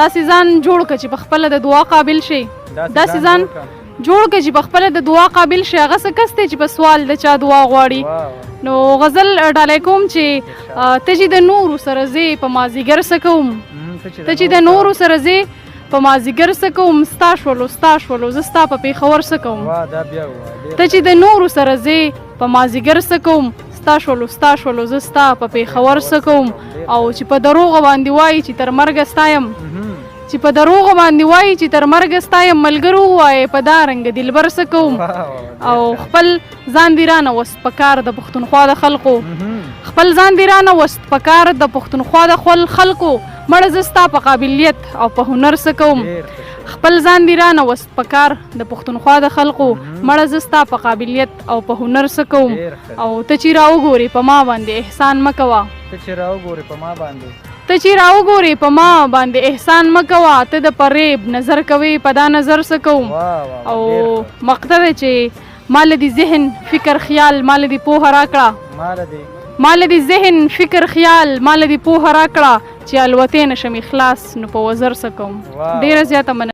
داسې ځان جوړ کړه چې په خپله د دعا قابل شي داسې ځان جوړ کړه چې په خپله د دعا قابل شي هغه څه کس دی چې په سوال د چا دعا غواړي نو غزل ډالۍ کوم چې ته چې د نورو سره ځې په مازدیګر څه کوم ته چې د نورو سره ځې په مازدیګر څه کوم ستا شولو زه ستا په پېښور څه کوم ته چې د نورو سره ځې په مازدیګر څه کوم ستا شولو زه ستا په پېښور څه کوم او چې په دروغو باندې وایي چې تر مرګه ستایم چې په دروغو باندې وایي چې تر مرګه ستایم ملګرو ووایې په دا رنګه دلبر څه کوم او خپل ځان دې رانوست په کار د پښتونخوا د خلقو خپل ځان دې رانوست په کار د پښتونخوا د خلقو مړه زه ستا په قابلیت او په هنر څه کوم خپل ځان دې رانوست په کار د پښتونخوا د خلقو مړه زه ستا په قابلیت او په هنر څه کوم او ته چې راوګورې په ما باندې احسان مه کوه ته چې راوګورې په ما باندې احسان مه کوه ته د فریب نظر کوې په دا نظر څه کوم او مقته ده چې مال دې ذهن فکر خیال مال دې پوهه راکړه مال دې ذهن فکر خیال مال دې پوهه راکړه چې الوتې نه شم اخلاص نو په وزر څه کوم ډېره زیاته مننه